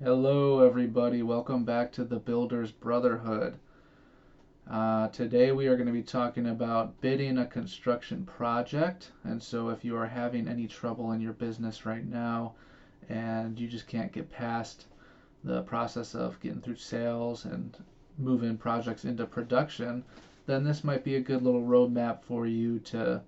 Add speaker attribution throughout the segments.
Speaker 1: Hello, everybody. Welcome back to the Builders Brotherhood. Today, we are going to be talking about bidding a construction project. And so, if you are having any trouble in your business right now and you just can't get past the process of getting through sales and moving projects into production, then this might be a good little roadmap for you to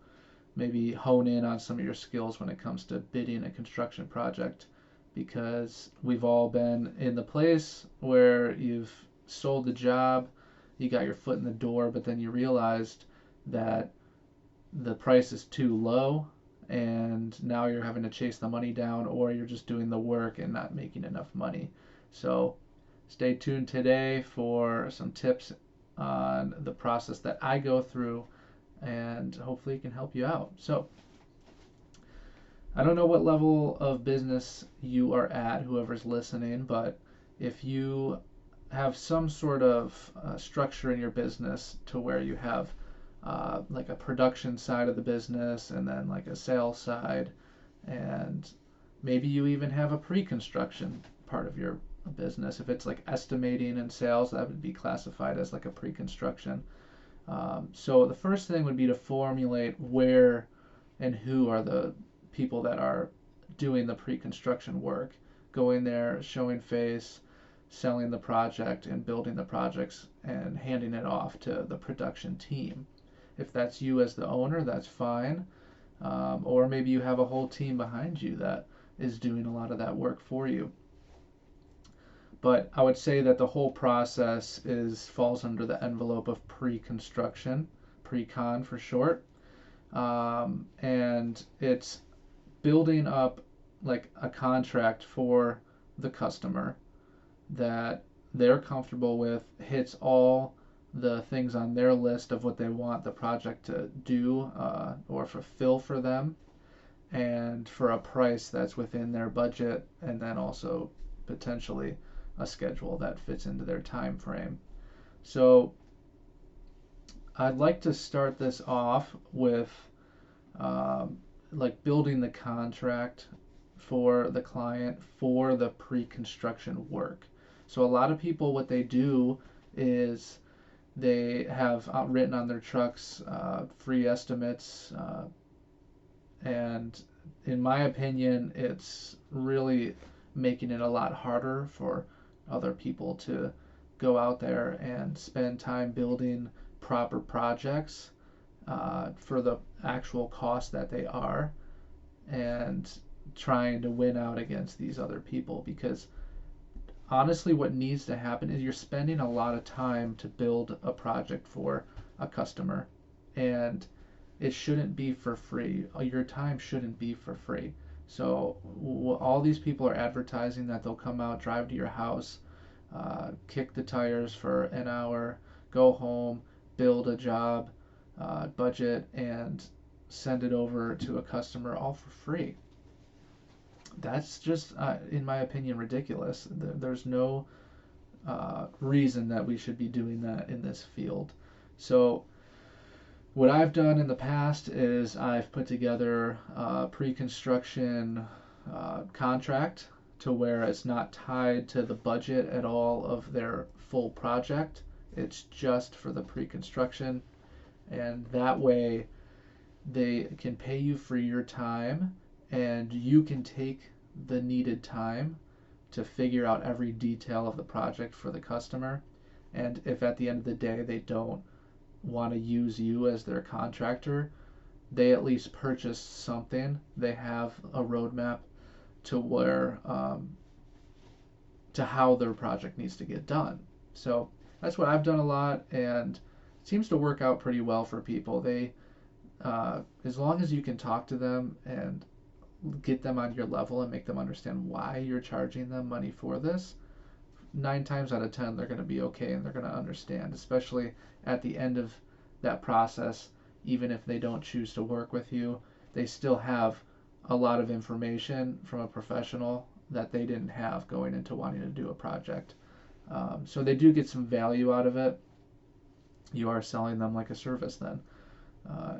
Speaker 1: maybe hone in on some of your skills when it comes to bidding a construction project, because we've all been in the place where you've sold the job, you got your foot in the door, but then you realized that the price is too low and now you're having to chase the money down, or you're just doing the work and not making enough money. So stay tuned today for some tips on the process that I go through, and hopefully it can help you out. So I don't know what level of business you are at, whoever's listening, but if you have some sort of structure in your business to where you have like a production side of the business and then like a sales side, and maybe you even have a pre-construction part of your business. If it's like estimating and sales, that would be classified as like a pre-construction. So the first thing would be to formulate where and who are the people that are doing the pre-construction work, going there, showing face, selling the project and building the projects and handing it off to the production team. If that's you as the owner, that's fine. Or maybe you have a whole team behind you that is doing a lot of that work for you. But I would say that the whole process is falls under the envelope of pre-construction, pre-con for short, and it's building up like a contract for the customer that they're comfortable with, hits all the things on their list of what they want the project to do or fulfill for them, and for a price that's within their budget, and then also potentially a schedule that fits into their time frame. So I'd like to start this off with like building the contract for the client for the pre-construction work. So a lot of people, what they do is they have written on their trucks free estimates, and in my opinion, it's really making it a lot harder for other people to go out there and spend time building proper projects for the actual cost that they are, and trying to win out against these other people. Because honestly, what needs to happen is you're spending a lot of time to build a project for a customer, and it shouldn't be for free. Your time shouldn't be for free. So all these people are advertising that they'll come out, drive to your house, kick the tires for an hour, go home, build a job, budget, and send it over to a customer all for free. That's just, in my opinion, ridiculous. There's no reason that we should be doing that in this field. So what I've done in the past is I've put together a pre-construction contract to where it's not tied to the budget at all of their full project. It's just for the pre-construction, and that way they can pay you for your time, and you can take the needed time to figure out every detail of the project for the customer. And if at the end of the day they don't want to use you as their contractor, they at least purchased something. They have a roadmap to where to how their project needs to get done. So that's what I've done a lot, and it seems to work out pretty well for people. They as long as you can talk to them and get them on your level and make them understand why you're charging them money for this, 9 times out of 10 they're going to be okay and they're going to understand, especially at the end of that process. Even if they don't choose to work with you, they still have a lot of information from a professional that they didn't have going into wanting to do a project. So they do get some value out of it. You are selling them like a service then,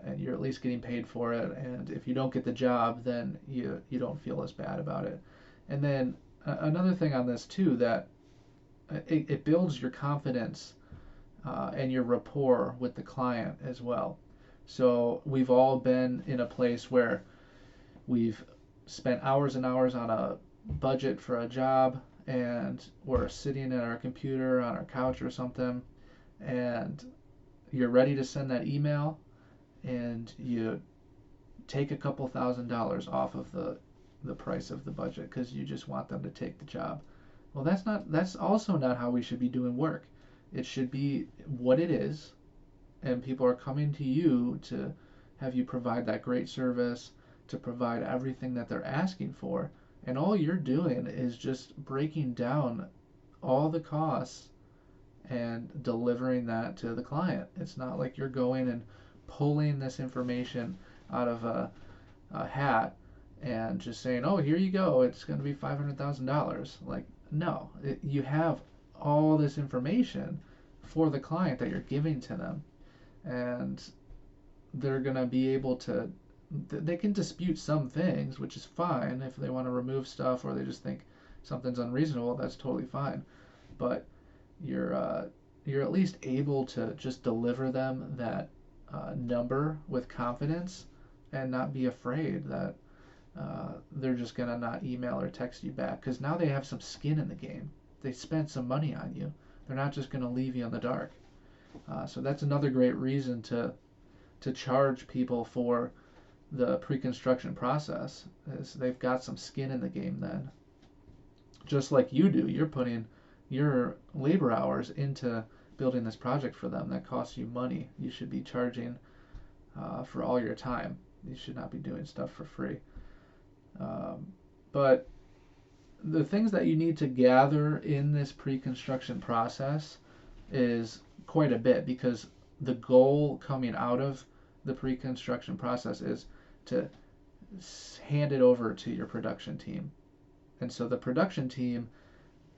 Speaker 1: and you're at least getting paid for it. And if you don't get the job, then you don't feel as bad about it. And then another thing on this too, that it builds your confidence and your rapport with the client as well. So we've all been in a place where we've spent hours and hours on a budget for a job, and we're sitting at our computer on our couch or something, and you're ready to send that email, and you take a couple $1,000s off of the price of the budget because you just want them to take the job. Well, that's also not how we should be doing work. It should be what it is, and people are coming to you to have you provide that great service, to provide everything that they're asking for, and all you're doing is just breaking down all the costs and delivering that to the client. It's not like you're going and pulling this information out of a hat and just saying, "Oh, here you go. It's going to be $500,000." Like, no, you have all this information for the client that you're giving to them, and they're going to be able to. They can dispute some things, which is fine if they want to remove stuff or they just think something's unreasonable. That's totally fine, but you're at least able to just deliver them that number with confidence and not be afraid that they're just gonna not email or text you back, because now they have some skin in the game. They spent some money on you. They're not just gonna leave you in the dark. So that's another great reason to charge people for the pre-construction process, is they've got some skin in the game then. Just like you do, you're putting your labor hours into building this project for them that costs you money. You should be charging for all your time. You should not be doing stuff for free. But the things that you need to gather in this pre-construction process is quite a bit, because the goal coming out of the pre-construction process is to hand it over to your production team. And so the production team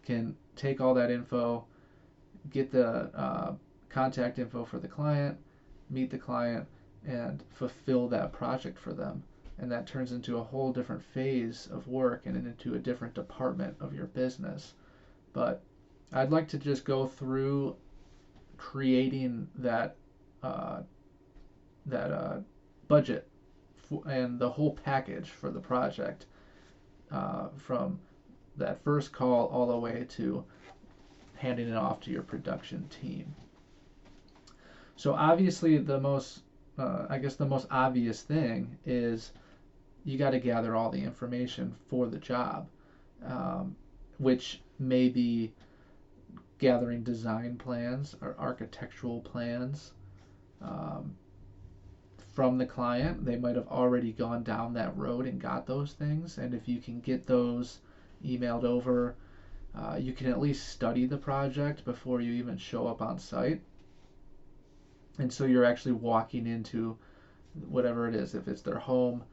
Speaker 1: can take all that info, get the contact info for the client, meet the client, and fulfill that project for them. And that turns into a whole different phase of work and into a different department of your business. But I'd like to just go through creating that budget and the whole package for the project, from that first call all the way to handing it off to your production team. So obviously the most obvious thing is you got to gather all the information for the job, which may be gathering design plans or architectural plans from the client. They might have already gone down that road and got those things, and if you can get those emailed over, you can at least study the project before you even show up on site. And so you're actually walking into whatever it is. If it's their home,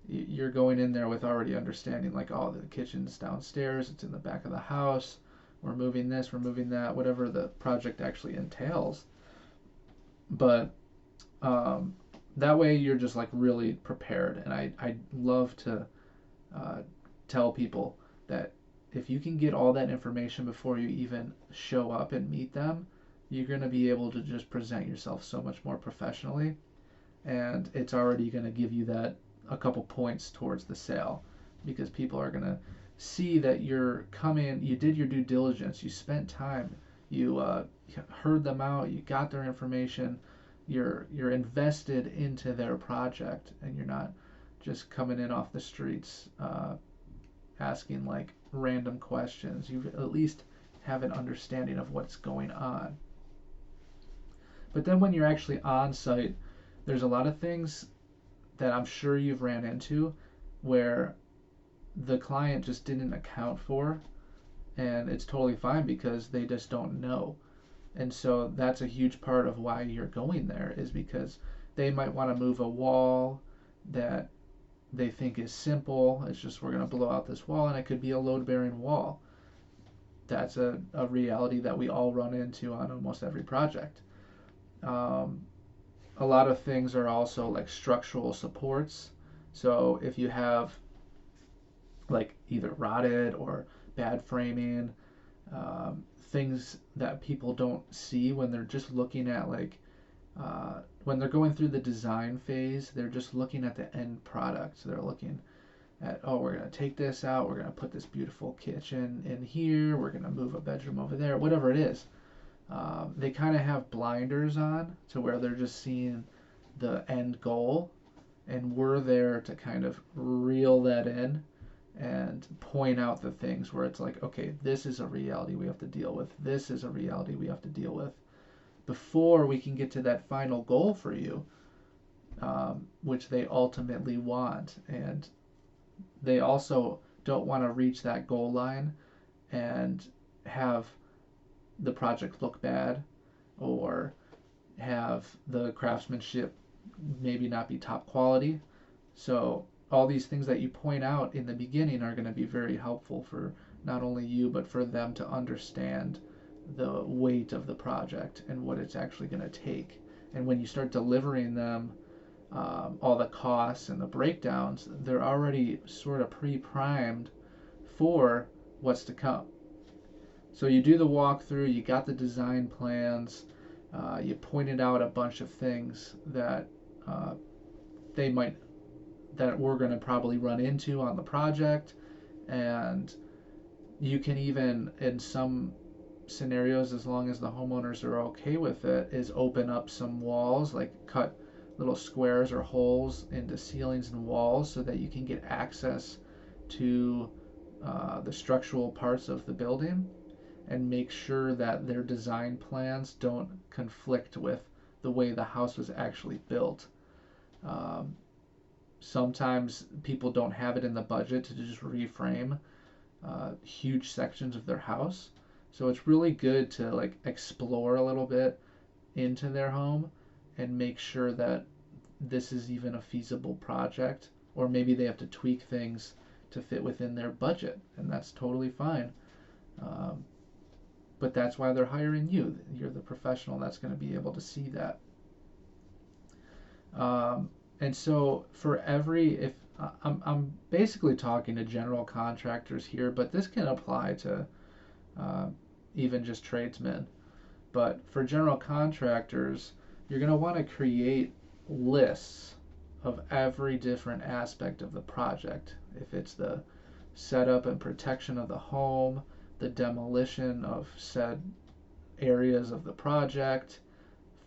Speaker 1: you're going in there with already understanding, like, oh, the kitchen's downstairs, it's in the back of the house, we're moving this, we're moving that, whatever the project actually entails. But that way you're just like really prepared. And I love to tell people that if you can get all that information before you even show up and meet them, you're going to be able to just present yourself so much more professionally, and it's already going to give you that a couple points towards the sale, because people are going to see that you're coming, you did your due diligence, you spent time, you heard them out, you got their information, you're invested into their project, and you're not just coming in off the streets asking like random questions. You at least have an understanding of what's going on. But then when you're actually on site, there's a lot of things that I'm sure you've ran into where the client just didn't account for, and it's totally fine because they just don't know. And so that's a huge part of why you're going there, is because they might want to move a wall that they think is simple. It's just, we're going to blow out this wall, and it could be a load-bearing wall. That's a reality that we all run into on almost every project. A lot of things are also like structural supports. So if you have like either rotted or bad framing, things that people don't see when they're just looking at like when they're going through the design phase. They're just looking at the end product. So they're looking at, oh, we're going to take this out, we're going to put this beautiful kitchen in here, we're going to move a bedroom over there, whatever it is. They kind of have blinders on to where they're just seeing the end goal, and we're there to kind of reel that in and point out the things where it's like, okay, this is a reality we have to deal with, this is a reality we have to deal with before we can get to that final goal for you, which they ultimately want. And they also don't want to reach that goal line and have the project look bad or have the craftsmanship maybe not be top quality. So all these things that you point out in the beginning are going to be very helpful for not only you but for them to understand the weight of the project and what it's actually going to take. And when you start delivering them all the costs and the breakdowns, they're already sort of pre-primed for what's to come. So you do the walkthrough, you got the design plans, you pointed out a bunch of things that they might that we're going to probably run into on the project, and you can even, in some scenarios, as long as the homeowners are okay with it, is open up some walls, like cut little squares or holes into ceilings and walls so that you can get access to the structural parts of the building, and make sure that their design plans don't conflict with the way the house was actually built. Sometimes people don't have it in the budget to just reframe huge sections of their house. So it's really good to like explore a little bit into their home and make sure that this is even a feasible project, or maybe they have to tweak things to fit within their budget, and that's totally fine. But that's why they're hiring you. You're the professional that's going to be able to see that. And so for every, if I'm basically talking to general contractors here, but this can apply to even just tradesmen. But for general contractors, you're going to want to create lists of every different aspect of the project. If it's the setup and protection of the home, the demolition of said areas of the project,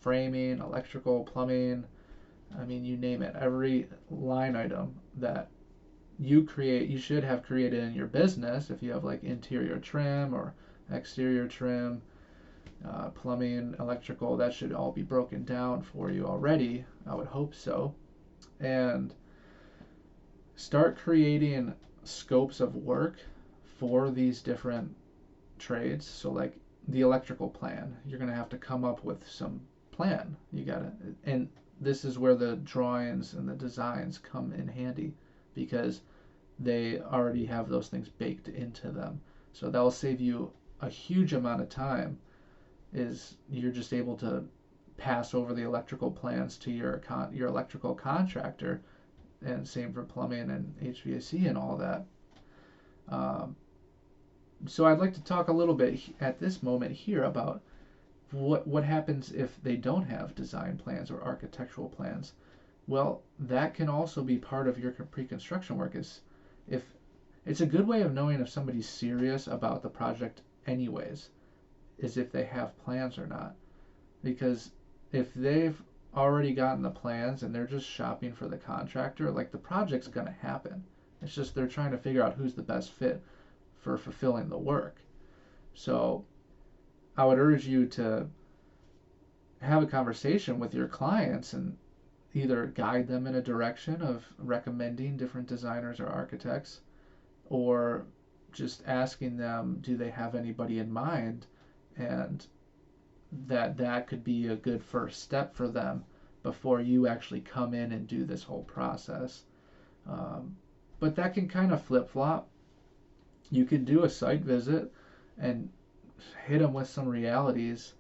Speaker 1: framing, electrical, plumbing, I mean, you name it. Every line item that you create, you should have created in your business. If you have like interior trim or exterior trim, plumbing, electrical, that should all be broken down for you already. I would hope so. And start creating scopes of work for these different trades. So like the electrical plan, you're going to have to come up with some plan. You got to, and this is where the drawings and the designs come in handy, because they already have those things baked into them. So that will save you a huge amount of time. Is you're just able to pass over the electrical plans to your electrical contractor, and same for plumbing and HVAC and all that. So I'd like to talk a little bit at this moment here about what happens if they don't have design plans or architectural plans. Well, that can also be part of your pre-construction work. Is if it's a good way of knowing if somebody's serious about the project anyways, is if they have plans or not. Because if they've already gotten the plans and they're just shopping for the contractor, like the project's going to happen. It's just they're trying to figure out who's the best fit for fulfilling the work. So I would urge you to have a conversation with your clients and either guide them in a direction of recommending different designers or architects, or just asking them, do they have anybody in mind, and that could be a good first step for them before you actually come in and do this whole process. But that can kind of flip-flop. You could do a site visit and hit them with some realities,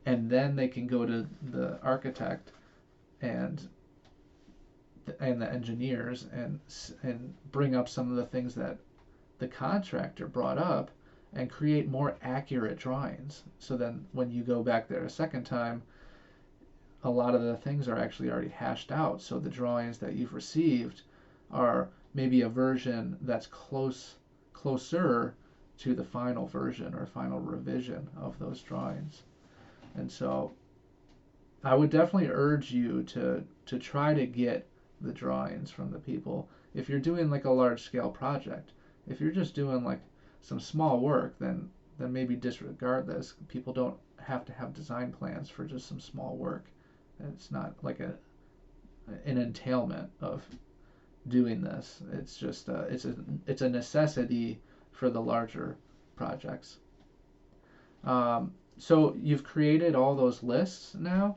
Speaker 1: and then they can go to the architect and the engineers and bring up some of the things that the contractor brought up and create more accurate drawings. So then when you go back there a second time, a lot of the things are actually already hashed out. So the drawings that you've received are maybe a version that's closer to the final version or final revision of those drawings. And so I would definitely urge you to try to get the drawings from the people. If you're doing like a large scale project, if you're just doing like some small work, then maybe disregard this. People don't have to have design plans for just some small work. It's not like an entailment of doing this. It's just it's a necessity for the larger projects. So you've created all those lists now,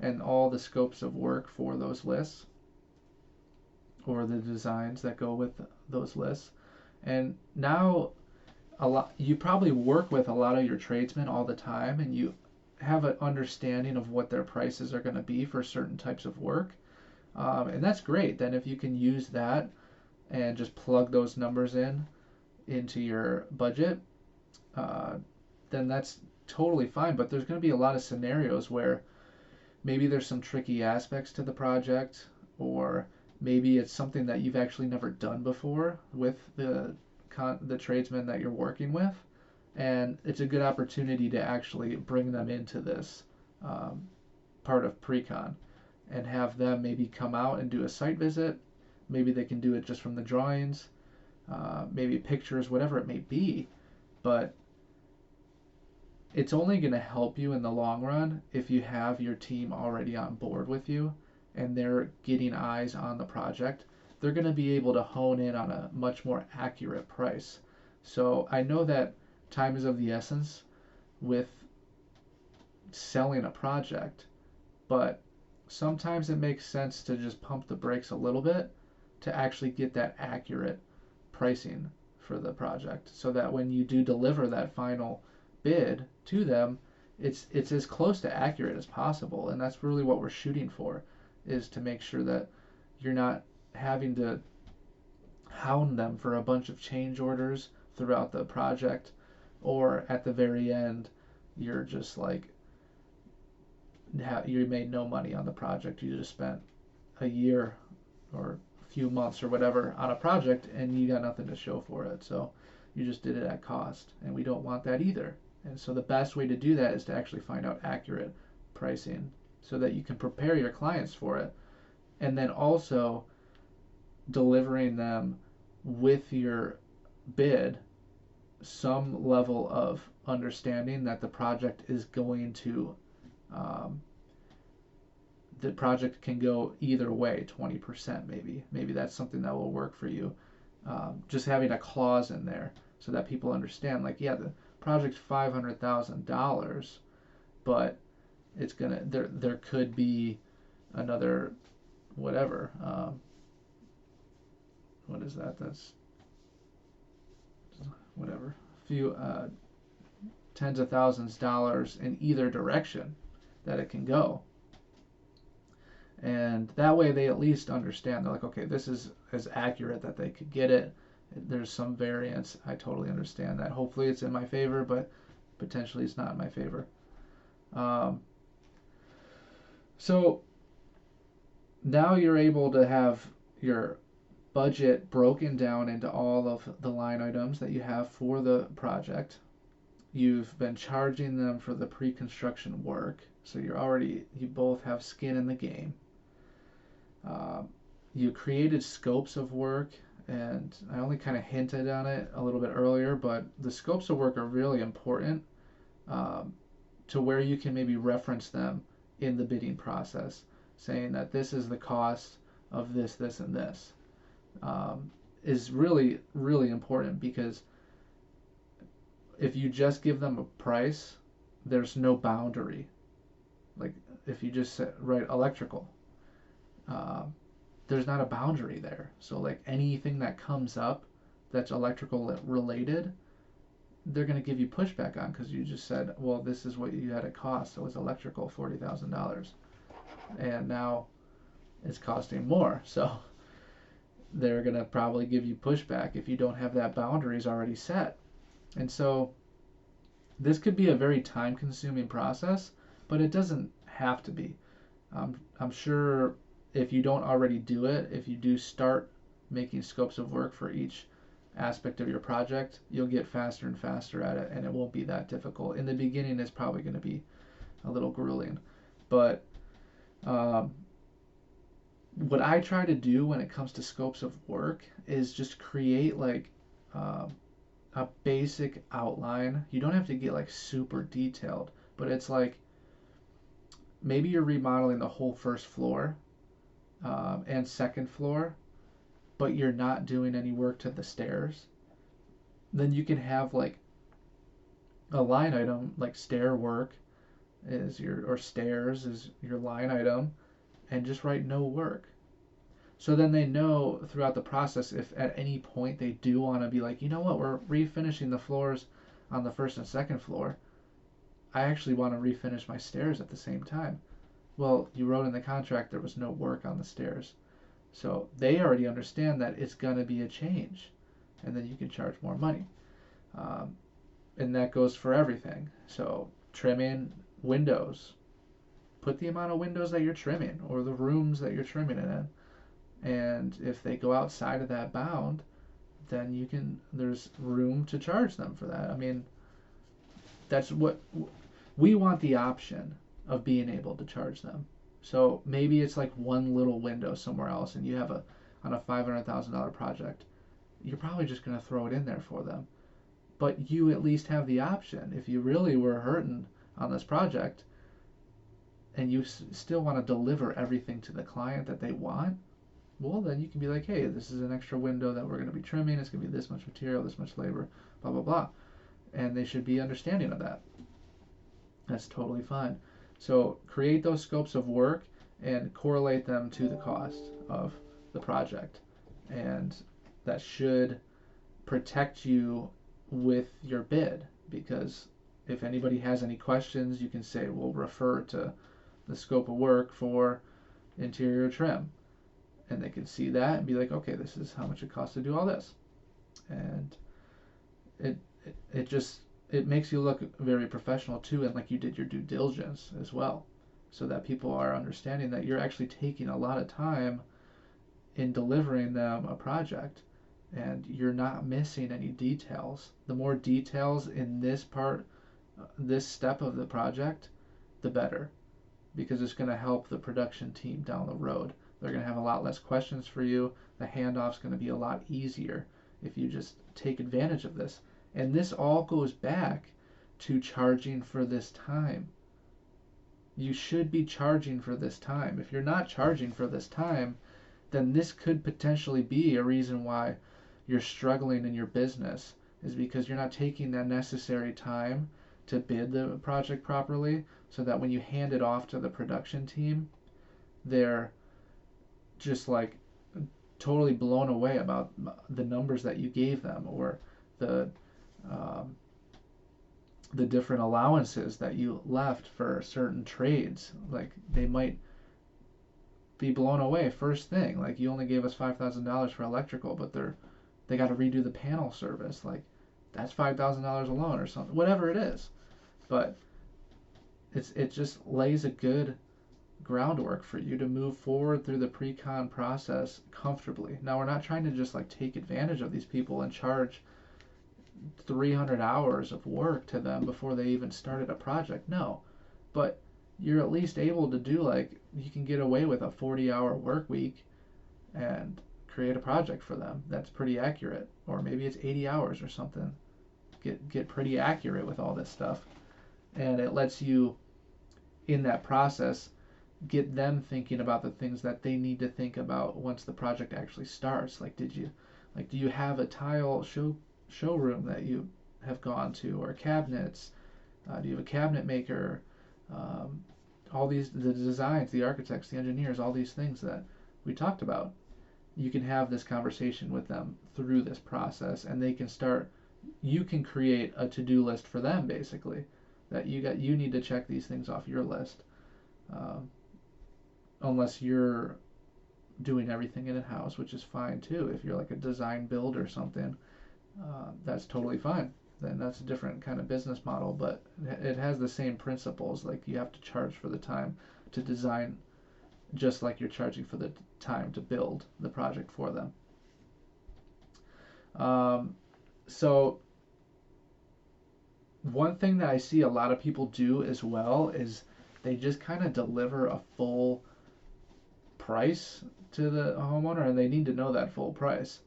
Speaker 1: and all the scopes of work for those lists, or the designs that go with those lists. And now you probably work with a lot of your tradesmen all the time, and you have an understanding of what their prices are going to be for certain types of work. And that's great. Then if you can use that and just plug those numbers into your budget, then that's totally fine. But there's going to be a lot of scenarios where maybe there's some tricky aspects to the project, or maybe it's something that you've actually never done before with the tradesmen that you're working with, and it's a good opportunity to actually bring them into this part of pre-con and have them maybe come out and do a site visit. Maybe they can do it just from the drawings, maybe pictures, whatever it may be, but it's only going to help you in the long run if you have your team already on board with you and they're getting eyes on the project. They're going to be able to hone in on a much more accurate price. So I know that time is of the essence with selling a project, but sometimes it makes sense to just pump the brakes a little bit to actually get that accurate pricing for the project, so that when you do deliver that final bid to them, it's as close to accurate as possible. And that's really what we're shooting for, is to make sure that you're not having to hound them for a bunch of change orders throughout the project, or at the very end you're just like you made no money on the project. You just spent a year or a few months or whatever on a project and you got nothing to show for it. So you just did it at cost, and we don't want that either. And so the best way to do that is to actually find out accurate pricing so that you can prepare your clients for it, and then also delivering them with your bid some level of understanding that the project is going to the project can go either way, 20% maybe that's something that will work for you. Just having a clause in there so that people understand, like, yeah, the project's $500,000, but it's gonna there could be another whatever, what is that, that's whatever, a few tens of thousands of dollars in either direction that it can go. And that way they at least understand. They're like, okay, this is as accurate that they could get it. There's some variance. I totally understand that. Hopefully it's in my favor, but potentially it's not in my favor. So now you're able to have your budget broken down into all of the line items that you have for the project. You've been charging them for the pre-construction work, so you both have skin in the game. You created scopes of work, and I only kind of hinted on it a little bit earlier, but the scopes of work are really important, to where you can maybe reference them in the bidding process, saying that this is the cost of this, this, and this, is really, really important, because if you just give them a price, there's no boundary. Like if you just write electrical, there's not a boundary there. So like anything that comes up that's electrical related, they're going to give you pushback on, because you just said, well, this is what you had it cost. So it was electrical, $40,000, and now it's costing more. So they're going to probably give you pushback if you don't have that boundaries already set. And so this could be a very time consuming process, but it doesn't have to be. I'm sure if you don't already do it, if you do start making scopes of work for each aspect of your project, you'll get faster and faster at it, and it won't be that difficult. In the beginning, it's probably going to be a little grueling, but um, what I try to do when it comes to scopes of work is just create like um, a basic outline. You don't have to get like super detailed, but it's like maybe you're remodeling the whole first floor and second floor, but you're not doing any work to the stairs. Then you can have like a line item like stair work is your or stairs is your line item, and just write no work. So then they know throughout the process if at any point they do want to be like, you know what, we're refinishing the floors on the first and second floor. I actually want to refinish my stairs at the same time. Well, you wrote in the contract there was no work on the stairs. So they already understand that it's going to be a change. And then you can charge more money. Um, and that goes for everything. So trimming windows. Put the amount of windows that you're trimming or the rooms that you're trimming it in. And if they go outside of that bound, then there's room to charge them for that. I mean, that's what we want, the option of being able to charge them. So maybe it's like one little window somewhere else and you have on a $500,000 project, you're probably just going to throw it in there for them. But you at least have the option. If you really were hurting on this project and you still want to deliver everything to the client that they want, well, then you can be like, hey, this is an extra window that we're going to be trimming. It's going to be this much material, this much labor, blah, blah, blah. And they should be understanding of that. That's totally fine. So create those scopes of work and correlate them to the cost of the project. And that should protect you with your bid, because if anybody has any questions, you can say, we'll refer to the scope of work for interior trim. And they can see that and be like, okay, this is how much it costs to do all this. And it just it makes you look very professional too, and like you did your due diligence as well, so that people are understanding that you're actually taking a lot of time in delivering them a project and you're not missing any details. The more details in this part, this step of the project, the better, because it's going to help the production team down the road. They're going to have a lot less questions for you. The handoff's going to be a lot easier if you just take advantage of this. And this all goes back to charging for this time. You should be charging for this time. If you're not charging for this time, then this could potentially be a reason why you're struggling in your business, is because you're not taking that necessary time to bid the project properly, so that when you hand it off to the production team, they're just like totally blown away about the numbers that you gave them, or the um, the different allowances that you left for certain trades. Like they might be blown away first thing. Like you only gave us $5,000 for electrical, but they got to redo the panel service. Like that's $5,000 alone or something. Whatever it is, but it just lays a good groundwork for you to move forward through the pre-con process comfortably. Now we're not trying to just like take advantage of these people and charge 300 hours of work to them before they even started a project. No, but you're at least able to do, like, you can get away with a 40-hour work week and create a project for them that's pretty accurate, or maybe it's 80 hours or something. Get pretty accurate with all this stuff, and it lets you in that process get them thinking about the things that they need to think about once the project actually starts. Like, do you have a tile showroom that you have gone to, or cabinets? Do you have a cabinet maker? All these, the designs, the architects, the engineers, all these things that we talked about. You can have this conversation with them through this process, and they can start. You can create a to-do list for them, basically, that you need to check these things off your list. Unless you're doing everything in-house, which is fine too. If you're like a design build or something, that's totally fine. Then that's a different kind of business model, but it has the same principles. Like you have to charge for the time to design, just like you're charging for the time to build the project for them. So one thing that I see a lot of people do as well is they just kind of deliver a full price to the homeowner, and they need to know that full price,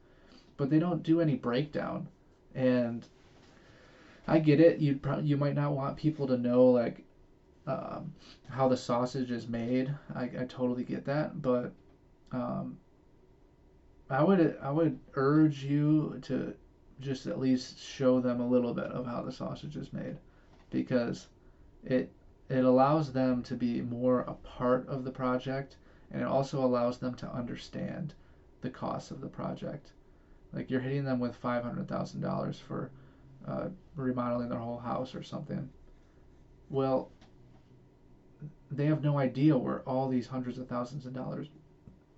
Speaker 1: but they don't do any breakdown. And I get it. You might not want people to know like how the sausage is made. I totally get that, but um, I would urge you to just at least show them a little bit of how the sausage is made, because it it allows them to be more a part of the project, and it also allows them to understand the cost of the project. Like you're hitting them with $500,000 for remodeling their whole house or something. Well, they have no idea where all these hundreds of thousands of dollars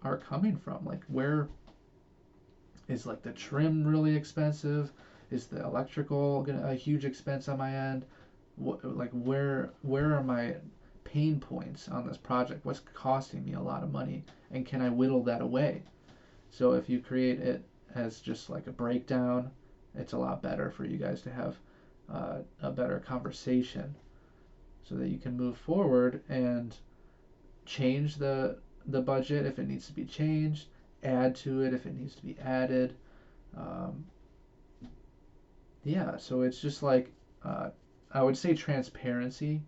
Speaker 1: are coming from. Like where is like the trim really expensive? Is the electrical a huge expense on my end? Like where are my pain points on this project? What's costing me a lot of money? And can I whittle that away? So if you create it as just like a breakdown, it's a lot better for you guys to have a better conversation, so that you can move forward and change the budget if it needs to be changed, add to it if it needs to be added. Um, yeah, so it's just like I would say transparency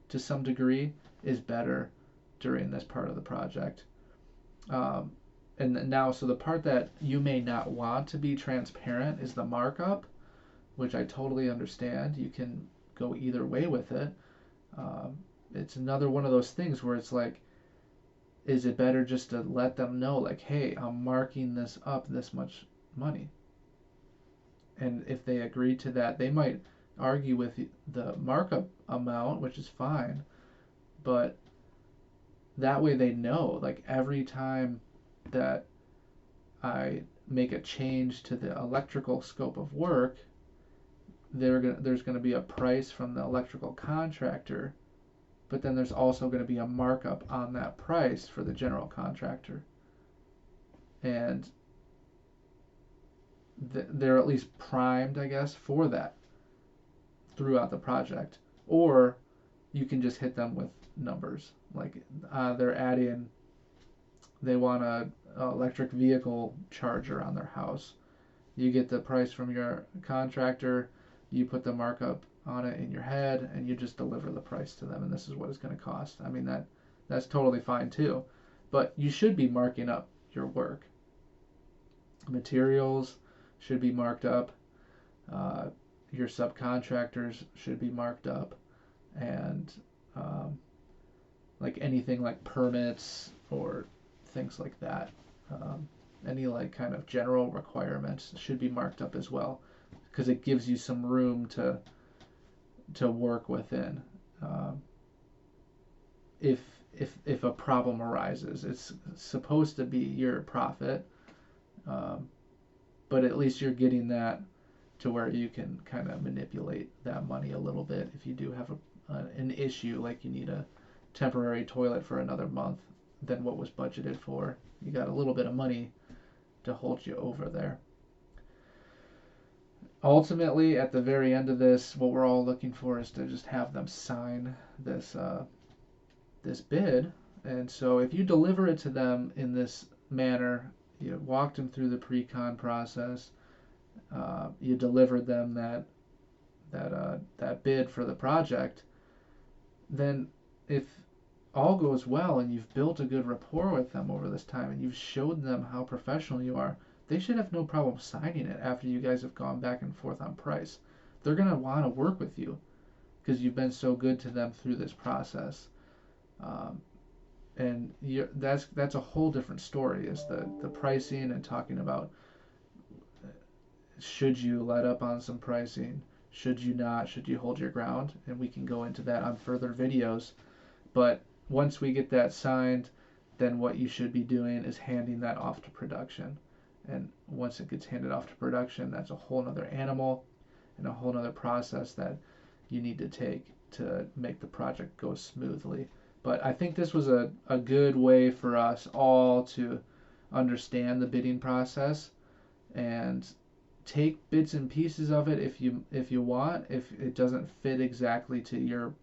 Speaker 1: to some degree is better during this part of the project. Um, and now, so the part that you may not want to be transparent is the markup, which I totally understand. You can go either way with it. Um, it's another one of those things where it's like, is it better just to let them know, like, hey, I'm marking this up this much money? And if they agree to that, they might argue with the markup amount, which is fine, but that way they know, like, every time that I make a change to the electrical scope of work, there's going to be a price from the electrical contractor, but then there's also going to be a markup on that price for the general contractor. And they're at least primed, I guess, for that throughout the project. Or you can just hit them with numbers. Like they want a electric vehicle charger on their house. You get the price from your contractor, you put the markup on it in your head, and you just deliver the price to them, and this is what it's going to cost. I mean, that's totally fine too, but you should be marking up your work. Materials should be marked up. Uh, your subcontractors should be marked up, and um, like anything like permits or things like that. Any like kind of general requirements should be marked up as well, because it gives you some room to work within. Um, if if a problem arises, it's supposed to be your profit, um, but at least you're getting that to where you can kind of manipulate that money a little bit if you do have an issue, like you need a temporary toilet for another month than what was budgeted for. You got a little bit of money to hold you over there. Ultimately, at the very end of this, what we're all looking for is to just have them sign this bid. And so if you deliver it to them in this manner, you walked them through the pre-con process, you delivered them that bid for the project, then if all goes well and you've built a good rapport with them over this time and you've showed them how professional you are, they should have no problem signing it after you guys have gone back and forth on price. They're going to want to work with you because you've been so good to them through this process. Um, and that's a whole different story, is the pricing and talking about, should you let up on some pricing, should you not, should you hold your ground, and we can go into that on further videos. But once we get that signed, then what you should be doing is handing that off to production. And once it gets handed off to production, that's a whole nother animal and a whole nother process that you need to take to make the project go smoothly. But I think this was a good way for us all to understand the bidding process and take bits and pieces of it if you want, if it doesn't fit exactly to your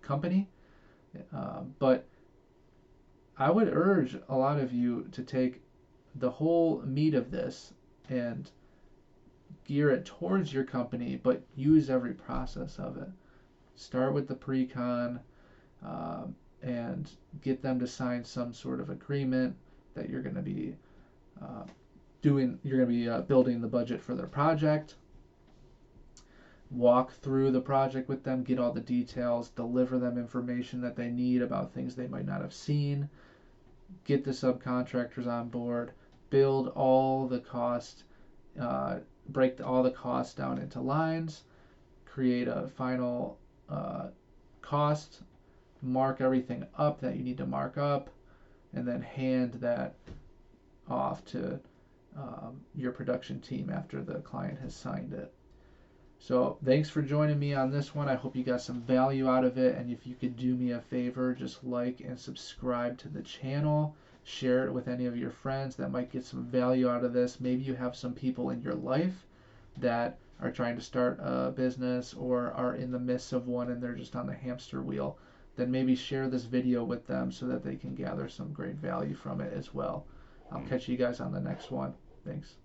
Speaker 1: company. But I would urge a lot of you to take the whole meat of this and gear it towards your company, but use every process of it. Start with the pre-con, and get them to sign some sort of agreement that you're going to be building the budget for their project. Walk through the project with them, get all the details, deliver them information that they need about things they might not have seen, get the subcontractors on board, build all the cost, break all the costs down into lines, create a final cost, mark everything up that you need to mark up, and then hand that off to your production team after the client has signed it. So thanks for joining me on this one. I hope you got some value out of it, and if you could do me a favor, just like and subscribe to the channel. Share it with any of your friends that might get some value out of this. Maybe you have some people in your life that are trying to start a business or are in the midst of one and they're just on the hamster wheel. Then maybe share this video with them so that they can gather some great value from it as well. I'll catch you guys on the next one. Thanks.